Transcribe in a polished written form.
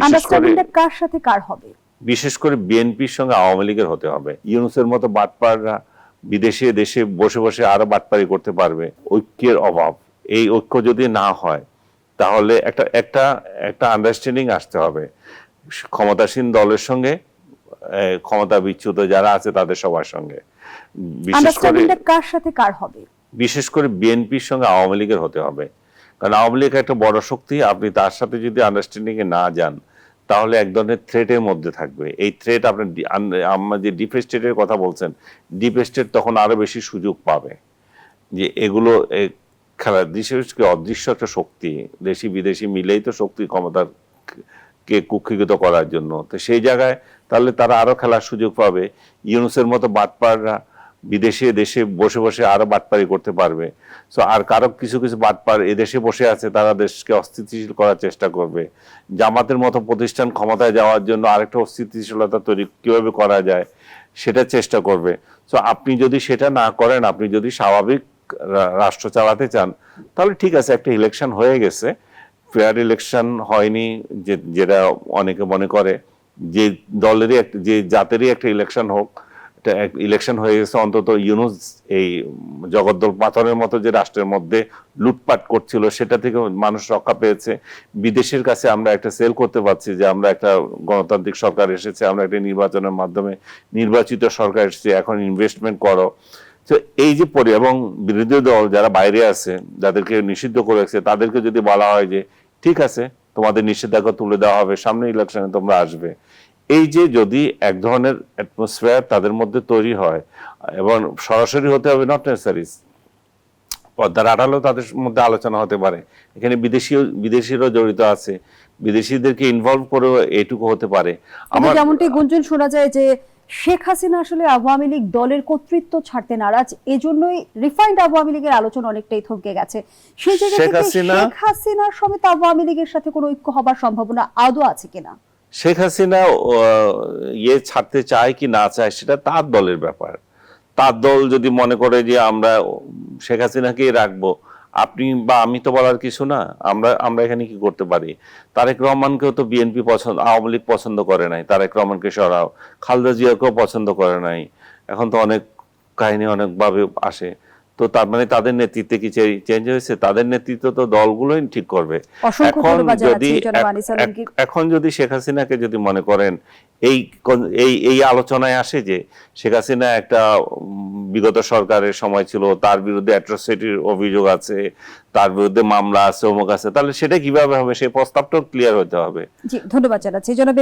আন্ডারস্ট্যান্ডিংটা কার সাথে কার হবে? বিশেষ করে বিএনপির সঙ্গে আওয়ামী লীগের হতে হবে। ইউনূসের মতো বাটপাররা বিদেশে দেশে বসে বসে আরো বাটপারি করতে পারবে। ঐক্যের অভাব, এই ঐক্য যদি না হয় তাহলে একটা একটা একটা আন্ডারস্ট্যান্ডিং আসতে হবে ক্ষমতাসীন দলের সঙ্গে, ক্ষমতা বিচ্যুত যারা আছে তাদের সবার সঙ্গে। আন্ডারস্ট্যান্ডিংটা কার সাথে কার হবে? বিশেষ করে বিএনপির সঙ্গে আওয়ামী লীগের হতে হবে। কারণ আওয়ামী লীগ একটা বড় শক্তি, আপনি তার সাথে যদি আন্ডারস্ট্যান্ডিং এ না যান তাহলে এক ধরনের থ্রেটের মধ্যে থাকবে। এই থ্রেট আপনার আমরা যে ডিপ স্টেটের কথা বলছেন, ডিপ স্টেট তখন আরো বেশি সুযোগ পাবে যে এগুলো খেলা। বিশেষ করে অদৃশ্য একটা শক্তি, দেশি বিদেশি মিলেই তো শক্তি ক্ষমতার কে কুক্ষিগত করার জন্য। তো সেই জায়গায় তাহলে তারা আরো খেলার সুযোগ পাবে। ইউনূসের মতো বাটপাররা বিদেশে দেশে বসে বসে আরো বাটপারি করতে পারবে। সো আর কারো কিছু কিছু বাটপার এদেশে বসে আছে, তারা দেশকে অস্থিতিশীল করার চেষ্টা করবে। জামাতের মতো প্রতিষ্ঠান ক্ষমতায় যাওয়ার জন্য আরেকটা অস্থিতিশীলতা তৈরি কিভাবে করা যায় সেটা চেষ্টা করবে। সো আপনি যদি সেটা না করেন, আপনি যদি স্বাভাবিক রাষ্ট্র চালাতে চান, তাহলে ঠিক আছে, একটা ইলেকশন হয়ে গেছে, ফেয়ার ইলেকশন হয়নি যেটা অনেকে মনে করে, যে দলেরই যে জাতেরই একটা ইলেকশন হোক, ইলেকশন হয়ে গেছে, অন্তত ইউনূস এই জগদ্দল পাথরের মতো যে রাষ্ট্রের মধ্যে লুটপাট করছিল সেটা থেকে মানুষ রক্ষা পেয়েছে। বিদেশের কাছে আমরা একটা সেল করতে পারছি যে আমরা একটা গণতান্ত্রিক সরকার এসেছে, আমরা একটা নির্বাচনের মাধ্যমে নির্বাচিত সরকার এসেছে, এখন ইনভেস্টমেন্ট করো। তো এই যে এবং বিরোধী দল যারা বাইরে আছে, যাদেরকে নিষিদ্ধ করেছে, তাদেরকে যদি বলা হয় যে ঠিক আছে, তোমাদের নিষেধাজ্ঞা তুলে দেওয়া হবে, সামনে ইলেকশনে তোমরা আসবে, এই যে যদি এক ধরনের অ্যাটমসফিয়ার তাদের মধ্যে তৈরি হয়, এবং সরাসরি হতে হবে, নট নেসেসারি, পর্দার আড়ালেও তাদের মধ্যে আলোচনা হতে পারে, এখানে বিদেশিরাও জড়িত আছে, বিদেশিদেরকে ইনভলভ করেও এটুকু হতে পারে। আমার যেমনটি গুঞ্জন শোনা যায় যে শেখ হাসিনা আসলে আওয়ামী লীগ দলের কর্তৃত্ব ছাড়তে নারাজ, এজন্যই রিফাইন্ড আওয়ামী লীগের আলোচনা অনেকটাই থমকে গেছে। সেই জায়গা থেকে শেখ হাসিনার সমেত আওয়ামী লীগের সাথে কোনো ঐক্য হবার সম্ভাবনা আদৌ আছে কিনা? শেখ হাসিনা ছাড়তে চায় কি না চায় সেটা তার দলের ব্যাপার। তার দল যদি মনে করে যে আমরা শেখ হাসিনাকেই রাখবো, আপনি বা আমি তো বলার কিছু না। আমরা এখানে কি করতে পারি? তারেক রহমানকেও তো বিএনপি পছন্দ, আওয়ামী লীগ পছন্দ করে নাই, তারেক রহমানকে সরাও। খালেদা জিয়াকেও পছন্দ করে নাই। এখন তো অনেক কাহিনী অনেকভাবে আসে। তো তার মানে তাদের নেতৃত্বে কি চেঞ্জ হয়েছে? তাদের নেতৃত্ব তো দলগুলোই ঠিক করবে। এখন যদি শেখ হাসিনাকে যদি মনে করেন এই এই আলোচনায় আসে যে শেখ হাসিনা একটা বিগত সরকারের সময় ছিল, তার বিরুদ্ধে অ্যাট্রসিটির অভিযোগ আছে, তার বিরুদ্ধে মামলা আছে, অমুক আছে, তাহলে সেটা কিভাবে হবে? সেই প্রস্তাবটাও ক্লিয়ার হতে হবে। জি, ধন্যবাদ জানাচ্ছি।